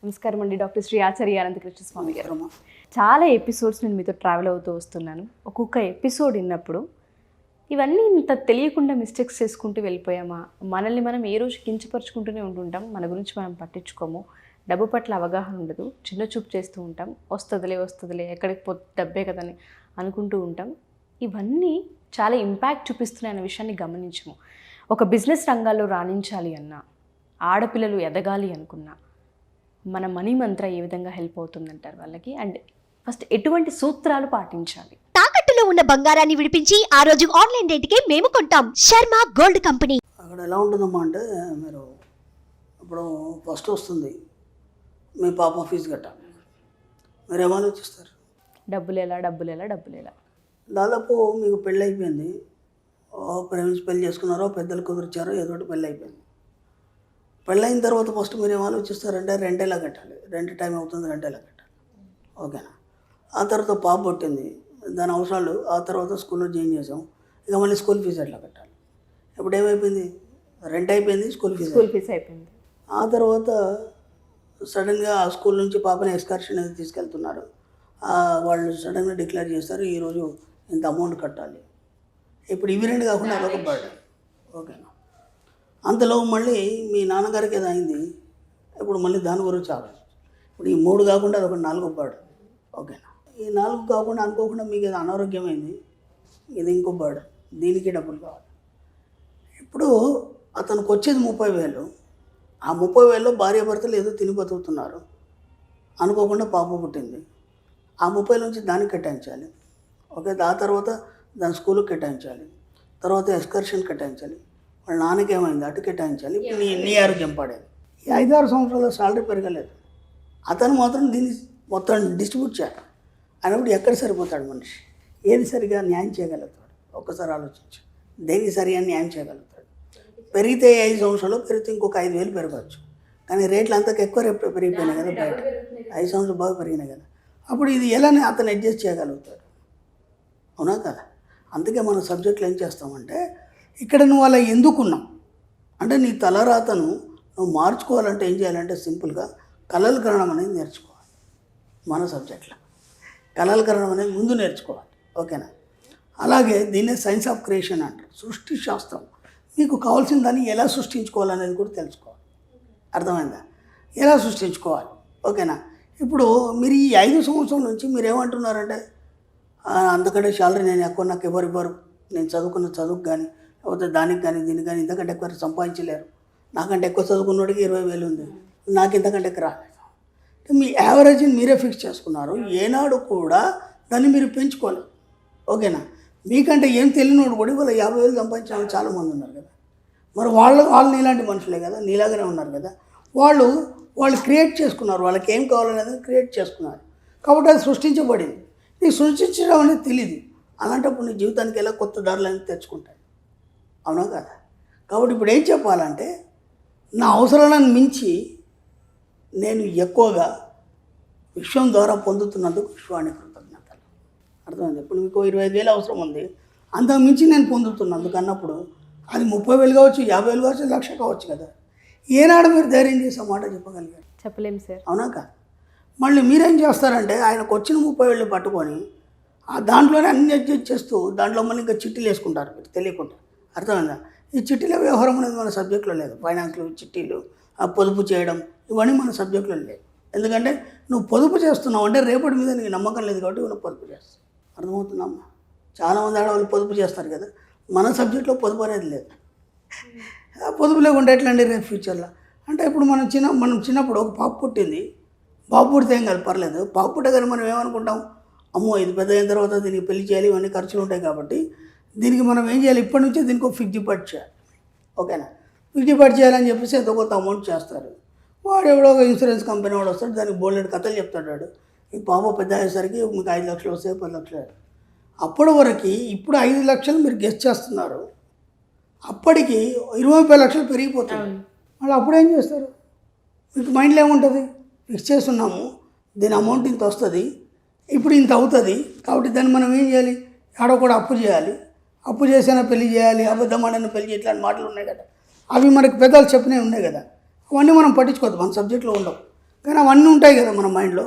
నమస్కారం అండి, డాక్టర్ శ్రీ ఆచార్య అనంతకృష్ణ స్వామి గారు. చాలా ఎపిసోడ్స్ నేను మీతో ట్రావెల్ అవుతూ వస్తున్నాను. ఒక్కొక్క ఎపిసోడ్ విన్నప్పుడు ఇవన్నీ ఇంత తెలియకుండా మిస్టేక్స్ చేసుకుంటూ వెళ్ళిపోయామా, మనల్ని మనం ఏ రోజు కించపరుచుకుంటూనే ఉంటుంటాం, మన గురించి మనం పట్టించుకోము, డబ్బు పట్ల అవగాహన ఉండదు, చిన్న చూపు చేస్తూ ఉంటాం, వస్తుందిలే ఎక్కడికి డబ్బే కదని అనుకుంటూ ఉంటాం. ఇవన్నీ చాలా ఇంపాక్ట్ చూపిస్తున్నాయన్న విషయాన్ని గమనించము. ఒక బిజినెస్ రంగాల్లో రాణించాలి అన్నా, ఆడపిల్లలు ఎదగాలి అనుకున్నా మన మనీ మంత్ర ఏ విధంగా హెల్ప్ అవుతుందంటారు వాళ్ళకి? అండ్ ఫస్ట్ ఎటువంటి సూత్రాలు పాటించాలి? తాకట్టులో ఉన్న బంగారాన్ని విడిపించి ఆ రోజు ఆన్లైన్ రేటుకే మేము కొంటాం. Sharma gold company. అక్కడ ఎలా ఉంటుందమ్మా అంటే, మీరు ఇప్పుడు ఫస్ట్ వస్తుంది మీ పాప ఫీజు కట్టాలి, మీరు ఏమో ఆలోచిస్తారు, డబ్బులు ఎలా. దాదాపు మీకు పెళ్ళి అయిపోయింది, ప్రేమించి పెళ్ళి చేసుకున్నారో, పెద్దలు కుదిరిచారో, ఏదో ఒకటి పెళ్ళి అయిపోయింది. పెళ్ళైన తర్వాత ఫస్ట్ మీరు ఏం ఆలోచిస్తారంటే రెంట్ ఎలా కట్టాలి, రెంట్ టైం అవుతుంది, రెంట్ ఎలా కట్టాలి, ఓకేనా. ఆ తర్వాత పాప పుట్టింది, దాని అవసరాలు, ఆ తర్వాత స్కూల్లో జాయిన్ చేసాం, ఇక మళ్ళీ స్కూల్ ఫీజు ఎట్లా కట్టాలి. ఇప్పుడు ఏమైపోయింది, రెంట్ అయిపోయింది, స్కూల్ ఫీజు అయిపోయింది. ఆ తర్వాత సడన్గా ఆ స్కూల్ నుంచి పాపని ఎక్స్కర్షన్ అనేది తీసుకెళ్తున్నారు, వాళ్ళు సడన్గా డిక్లేర్ చేస్తారు ఈరోజు ఇంత అమౌంట్ కట్టాలి. ఇప్పుడు ఇవి రెండు కాకుండా అదొక బర్డెన్, ఓకేనా. అంతలో మళ్ళీ మీ నాన్నగారికి ఏదో అయింది, ఇప్పుడు మళ్ళీ దాని గురించి ఆలోచించు. ఇప్పుడు ఈ 3 కాకుండా అదొక 4 బర్డెన్, ఓకేనా. ఈ 4 కాకుండా అనుకోకుండా మీకు ఏదో అనారోగ్యమైంది, ఇది ఇంకో బర్డెన్, దీనికి డబ్బులు కావాలి. ఇప్పుడు అతనికి వచ్చేది 30,000, ఆ 30,000లో భార్యాభర్తలు ఏదో తిని బతుకుతున్నారు, అనుకోకుండా పాప పుట్టింది, ఆ 30 నుంచి దానికి కేటాయించాలి, ఓకే. ఆ తర్వాత దాని స్కూల్కి కేటాయించాలి, తర్వాత ఎక్స్కర్షన్ కేటాయించాలి, వాళ్ళ నాన్నకి ఏమైంది అటు కేటాయించాలి, ఇప్పుడు నీ ఆరోగ్యం పడేది. ఈ 5-6 సంవత్సరాల శాలరీ పెరగలేదు, అతను మాత్రం దీన్ని మొత్తం డిస్ట్రిబ్యూట్ చేయాలి అన్నప్పుడు ఎక్కడ సరిపోతాడు మనిషి, ఏది సరిగా న్యాయం చేయగలుగుతాడు? ఒక్కసారి ఆలోచించు, దేనికి సరిగా న్యాయం చేయగలుగుతాడు? పెరిగితే 5 సంవత్సరాలు పెరిగితే ఇంకొక 5,000 పెరగవచ్చు, కానీ రేట్లు అంతకు ఎక్కువ రేపు పెరిగిపోయినాయి కదా, బయట 5 సంవత్సరాలు బాగా పెరిగినాయి కదా. అప్పుడు ఇది ఎలానే అతను అడ్జస్ట్ చేయగలుగుతాడు, అవునా కదా. అందుకే మన సబ్జెక్టులు ఏం చేస్తామంటే, ఇక్కడ నువ్వు అలా ఎందుకున్నావు అంటే, నీ తలరాతను నువ్వు మార్చుకోవాలంటే ఏం చేయాలంటే సింపుల్గా కలలు కనడం అనేది నేర్చుకోవాలి. మన సబ్జెక్ట్లో కలలు కనడం అనేది ముందు నేర్చుకోవాలి, ఓకేనా. అలాగే దీన్నే సైన్స్ ఆఫ్ క్రియేషన్ అంటారు, సృష్టి శాస్త్రం. మీకు కావాల్సిన దాన్ని ఎలా సృష్టించుకోవాలనేది కూడా తెలుసుకోవాలి, అర్థమైందా? ఎలా సృష్టించుకోవాలి, ఓకేనా. ఇప్పుడు మీరు ఈ 5 సంవత్సరాల నుంచి మీరు ఏమంటున్నారంటే, అంతకంటే శాలరీ నేను ఎక్కువ, నాకు ఎవరు నేను చదువుకున్న చదువుకు కానీ, లేకపోతే దానికి కానీ దీనికి కానీ ఇంతకంటే ఎక్కువ సంపాదించలేరు, నాకంటే ఎక్కువ చదువుకున్నోడికి 20,000 ఉంది, నాకు ఇంతకంటే ఎక్కువ రాలేదు. మీ యావరేజ్ని మీరే ఫిక్స్ చేసుకున్నారు, ఏనాడు కూడా దాన్ని మీరు పెంచుకోలేదు, ఓకేనా. మీకంటే ఏం తెలియనోడు కూడా ఇవాళ 50,000 సంపాదించిన వాళ్ళు చాలామంది ఉన్నారు కదా. మరి వాళ్ళు నీలాంటి మనుషులే కదా, నీలాగానే ఉన్నారు కదా. వాళ్ళు క్రియేట్ చేసుకున్నారు, వాళ్ళకి ఏం కావాలనేది క్రియేట్ చేసుకున్నారు, కాబట్టి అది సృష్టించబడింది. నీకు సృష్టించడం అనేది తెలియదు, అలాంటప్పుడు నీ జీవితానికి ఎలా కొత్త దారులు అనేది తెచ్చుకుంటాయి, అవునా కదా. కాబట్టి ఇప్పుడు ఏం చెప్పాలంటే, నా అవసరాలను మించి నేను ఎక్కువగా విశ్వం ద్వారా పొందుతున్నందుకు విశ్వానికి కృతజ్ఞతలు, అర్థమైంది. ఇప్పుడు మీకు 25,000 అవసరం ఉంది, అంతకు మించి నేను పొందుతున్నందుకు అన్నప్పుడు అది 30,000 కావచ్చు, 50,000 కావచ్చు, 1,00,000 కావచ్చు కదా. ఏనాడు మీరు ధైర్యం చేసే మాట చెప్పగలిగారు? చెప్పలేము సార్, అవునా కదా. మళ్ళీ మీరేం చేస్తారంటే, ఆయనకు వచ్చిన 30,000 పట్టుకొని ఆ దాంట్లోనే అన్ని అడ్జస్ట్ చేస్తూ దాంట్లో మళ్ళీ ఇంకా చిట్టీలు వేసుకుంటారు మీరు తెలియకుండా, అర్థమైందా. ఈ చిట్టీల వ్యవహారం అనేది మన సబ్జెక్టులో లేదు. ఫైనాన్స్లో చిట్టీలు, పొదుపు చేయడం, ఇవన్నీ మన సబ్జెక్టులో లేదు. ఎందుకంటే నువ్వు పొదుపు చేస్తున్నావు అంటే రేపటి మీద నీకు నమ్మకం లేదు కాబట్టి నువ్వు పొదుపు చేస్తావు, అర్థమవుతుందమ్మా. చాలామంది ఆడవాళ్ళు పొదుపు చేస్తారు కదా, మన సబ్జెక్ట్లో పొదుపు అనేది లేదు. పొదుపు లేకుండా ఎట్లా అండి రేపు ఫ్యూచర్లో అంటే, ఇప్పుడు మనం చిన్నప్పుడు ఒక పాప పుట్టింది, పాప పుడితే ఏం కాదు, పర్లేదు. పాప పుట్టగానే మనం ఏమనుకుంటాం, అమ్మో ఇది పెద్ద అయిన తర్వాత దీనికి పెళ్లి చేయాలి, ఇవన్నీ ఖర్చులు ఉంటాయి కాబట్టి దీనికి మనం ఏం చేయాలి, ఇప్పటి నుంచే దీనికి ఒక ఫిక్స్ డిపాజిట్ చేయాలి, ఓకేనా. ఫిక్స్ డిపాజిట్ చేయాలని చెప్పేసి ఎంతో కొంత అమౌంట్ చేస్తారు. వాడు ఎవడో ఒక ఇన్సూరెన్స్ కంపెనీ వాడు వస్తాడు, దానికి బోల్డెడ్ కథలు చెప్తాడు వాడు. ఈ పాప పెద్ద అయ్యేసరికి మీకు 5 లక్షలు వస్తాయి, 10 లక్షలు. అప్పటి వరకు ఇప్పుడు 5 లక్షలు మీరు గెస్ట్ చేస్తున్నారు, అప్పటికి 20-30 లక్షలు పెరిగిపోతుంది. వాళ్ళు అప్పుడు ఏం చేస్తారు, మీకు మైండ్లో ఏముంటుంది, ఫిక్స్ చేస్తున్నాము, దీని అమౌంట్ ఇంత వస్తుంది, ఇప్పుడు ఇంత అవుతుంది, కాబట్టి దాన్ని మనం ఏం చేయాలి, ఆడో కూడా అప్పు చేయాలి, అప్పు చేసినా పెళ్లి చేయాలి, అబద్ధమాడైనా పెళ్లి చేయాలి, ఇట్లాంటి మాటలు ఉన్నాయి కదా. అవి మనకి పెద్దలు చెప్పినవి ఉన్నాయి కదా, అవన్నీ మనం పట్టించుకోవద్దు, మన సబ్జెక్ట్లో ఉండవు. కానీ అవన్నీ ఉంటాయి కదా మన మైండ్లో.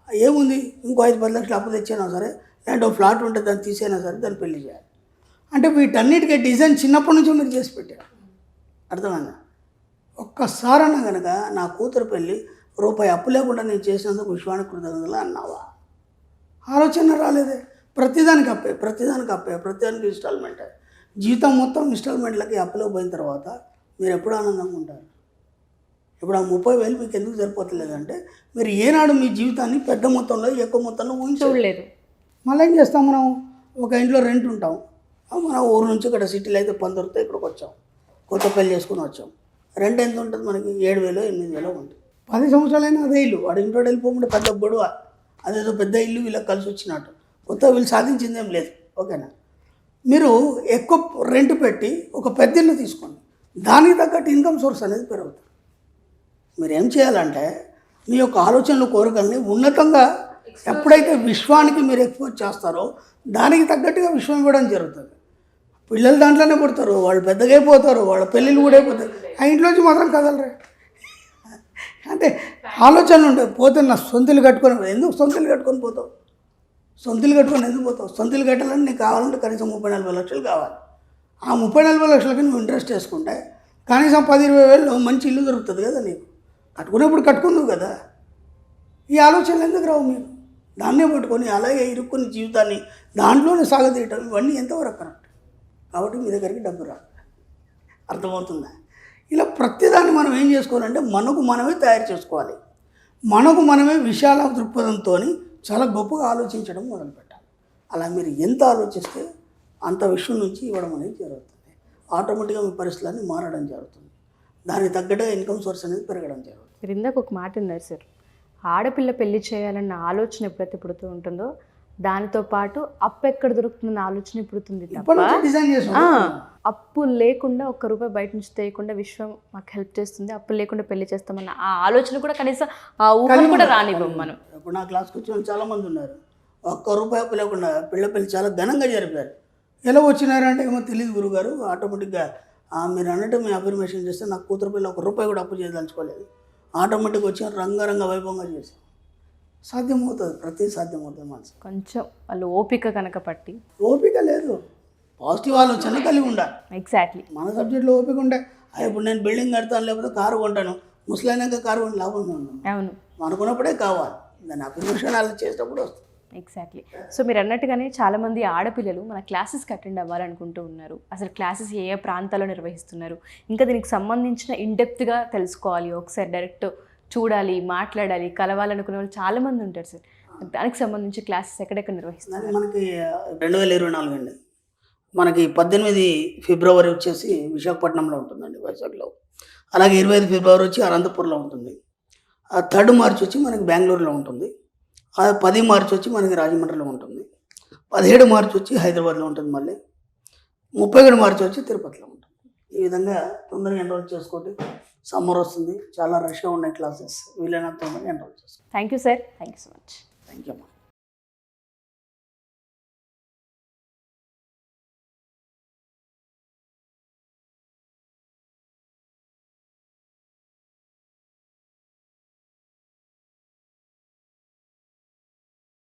ఏముంది, ఇంకో 5-10 లక్షలు అప్పు తెచ్చైనా సరే, లేదంటే ఒక ఫ్లాట్ ఉంటే దాన్ని తీసైనా సరే దాన్ని పెళ్లి చేయాలి. అంటే వీటన్నిటికీ డిజైన్ చిన్నప్పటి నుంచే మీరు చేసి పెట్టారు. అర్థమైందా? ఒక్కసారన్నా కనుక నా కూతురు పెళ్ళి రూపాయి అప్పు లేకుండా నేను చేసినందుకు విశ్వానికి కృతజ్ఞతలు అన్నావా? ఆలోచన రాలేదే. ప్రతిదానికి అప్పే, ప్రతిదానికి ఇన్స్టాల్మెంట్. జీవితం మొత్తం ఇన్స్టాల్మెంట్లకి అప్పులో పోయిన తర్వాత మీరు ఎప్పుడు ఆనందంగా ఉంటారు? ఇప్పుడు ఆ 30,000 మీకు ఎందుకు సరిపోతలేదంటే మీరు ఏనాడు మీ జీవితాన్ని పెద్ద మొత్తంలో ఎక్కువ మొత్తంలో చూడలేదు. మళ్ళీ ఏం చేస్తాం, మనం ఒక ఇంట్లో రెంట్ ఉంటాం. మన ఊరు నుంచి ఇక్కడ సిటీలో అయితే 10 దొరికితే ఇక్కడికి వచ్చాం, కొత్త పెళ్లి చేసుకుని వచ్చాం. రెంట్ ఎంత ఉంటుంది మనకి? 7,000-8,000 ఉంటుంది. 10 సంవత్సరాలైనా అదే ఇల్లు. వాడు ఇంట్లో వెళ్ళిపోకుండా పెద్ద గొడవ, అదేదో పెద్ద ఇల్లు వీళ్ళకి కలిసి వచ్చినట్టు. కొత్త వీళ్ళు సాధించిందేం లేదు. ఓకేనా? మీరు ఎక్కువ రెంట్ పెట్టి ఒక పెద్ద ఇల్లు తీసుకోండి, దానికి తగ్గట్టు ఇన్కమ్ సోర్స్ అనేది పెరుగుతుంది. మీరు ఏం చేయాలంటే మీ యొక్క ఆలోచనలు, కోరికల్ని ఉన్నతంగా ఎప్పుడైతే విశ్వానికి మీరు ఎక్స్పోజ్ చేస్తారో దానికి తగ్గట్టుగా విశ్వం ఇవ్వడం జరుగుతుంది. పిల్లలు దాంట్లోనే పుడతారు, వాళ్ళు పెద్దగా అయిపోతారు, వాళ్ళ పెళ్ళిళ్ళు కూడా అయిపోతారు. ఆ ఇంట్లోంచి మాత్రం కదలరే. అంటే ఆలోచనలు ఉంటాయి. పోతే నా సొంతలు కట్టుకొని, ఎందుకు సొంతలు కట్టుకొని పోతావు? సొంతలు కట్టుకొని ఎందుకు పోతావు? సొంతలు కట్టాలని నీకు కావాలంటే కనీసం 30-40 లక్షలు కావాలి. ఆ 30-40 లక్షలకి నువ్వు ఇంట్రెస్ట్ వేసుకుంటే కనీసం 10-20 వేలు మంచి ఇల్లు దొరుకుతుంది కదా నీకు. కట్టుకునేప్పుడు కట్టుకుందువు కదా. ఈ ఆలోచనలు ఎందుకు రావు మీకు? దాన్నే పట్టుకొని అలాగే ఇరుక్కుని జీవితాన్ని దాంట్లోనే సాగతీయటం, ఇవన్నీ ఎంతవరకు కరెక్ట్? కాబట్టి మీ దగ్గరికి డబ్బు రాదు. అర్థమవుతుందా? ఇలా ప్రతిదాన్ని మనం ఏం చేసుకోవాలంటే మనకు మనమే తయారు చేసుకోవాలి. మనకు మనమే విశాల దృక్పథంతో చాలా గొప్పగా ఆలోచించడం మొదలుపెట్టాలి. అలా మీరు ఎంత ఆలోచిస్తే అంత విషయం నుంచి ఇవ్వడం అనేది జరుగుతుంది. ఆటోమేటిక్గా మీ పరిస్థితులన్నీ మారడం జరుగుతుంది. దానికి తగ్గట్టుగా ఇన్కమ్ సోర్స్ అనేది పెరగడం జరుగుతుంది. మీరు ఇందాక ఒక మాట ఉన్నారు సార్, ఆడపిల్ల పెళ్లి చేయాలన్న ఆలోచన ఎప్పుడైతే పుడుతూ ఉంటుందో దానితో పాటు అప్పు ఎక్కడ దొరుకుతుందన్న ఆలోచన పుడుతుంది తప్ప డిజైన్ చేసి అప్పు లేకుండా ఒక్క రూపాయి బయట నుంచి తీయకుండా విశ్వం మాకు హెల్ప్ చేస్తుంది, అప్పు లేకుండా పెళ్లి చేస్తామన్న ఆ ఆలోచన కూడా కనీసం ఆ ఊహను కూడా రానివ్వం మనం. ఇప్పుడు నా క్లాస్కి వచ్చిన చాలామంది ఉన్నారు, ఒక్క రూపాయి అప్పు లేకుండా పెళ్ళి చాలా ఘనంగా జరిపారు. ఎలా వచ్చినారంటే ఏమో తెలియదు గురుగారు, ఆటోమేటిక్గా మీరు అన్నట్టు మేము అఫర్మేషన్ చేస్తే నాకు కూతురు పిల్ల 1 రూపాయి కూడా అప్పు చేయదలుచుకోలేదు, ఆటోమేటిక్గా వచ్చి రంగరంగ వైభవంగా చేసాం. సాధ్యమవుతుంది, ప్రతి సాధ్యమవుతుంది. మనసు కొంచెం వాళ్ళు ఓపిక కనుక పట్టి. ఓపిక లేదు, పాజిటివ్ ఆలోచన కలిగి ఉండాలి. ఎగ్జాక్ట్లీ. మన సబ్జెక్ట్లో ఓపిక ఉంటే ఇప్పుడు నేను బిల్డింగ్ కడతాను, లేకపోతే కారు కొంటాను, ముసలైనాక కారు కొని లాభం ఉన్నాను. అవును, అనుకున్నప్పుడే కావాలి, దాన్ని అఫర్మేషన్ అలా చేసేటప్పుడు వస్తుంది. ఎగ్జాక్ట్లీ. సో మీరు అన్నట్టుగానే చాలామంది ఆడపిల్లలు మన క్లాసెస్కి అటెండ్ అవ్వాలనుకుంటూ ఉన్నారు. అసలు క్లాసెస్ ఏ ఏ ప్రాంతాల్లో నిర్వహిస్తున్నారు, ఇంకా దీనికి సంబంధించిన ఇన్డెప్త్గా తెలుసుకోవాలి, ఒకసారి డైరెక్ట్ చూడాలి, మాట్లాడాలి, కలవాలనుకునే వాళ్ళు చాలామంది ఉంటారు సార్. దానికి సంబంధించి క్లాసెస్ ఎక్కడెక్కడ నిర్వహిస్తున్నారు? మనకి 2024 అండి, మనకి 18 ఫిబ్రవరి వచ్చేసి విశాఖపట్నంలో ఉంటుందండి, వైజాగ్లో. అలాగే 25 ఫిబ్రవరి వచ్చి అనంతపూర్లో ఉంటుంది. 3 మార్చి వచ్చి మనకి బెంగళూరులో ఉంటుంది. 10 మార్చి వచ్చి మనకి రాజమండ్రిలో ఉంటుంది. 17 మార్చి వచ్చి హైదరాబాద్లో ఉంటుంది. మళ్ళీ 31 మార్చి వచ్చి తిరుపతిలో ఉంటుంది. ఈ విధంగా తొందరగా ఎన్రోల్ చేసుకోండి. సమ్మర్ వస్తుంది, చాలా రష్గా ఉన్నాయి క్లాసెస్, వీలైనంత తొందరగా ఎన్రోల్ చేసుకోండి. Thank you sir, thank you so much. Thank you అమ్మా.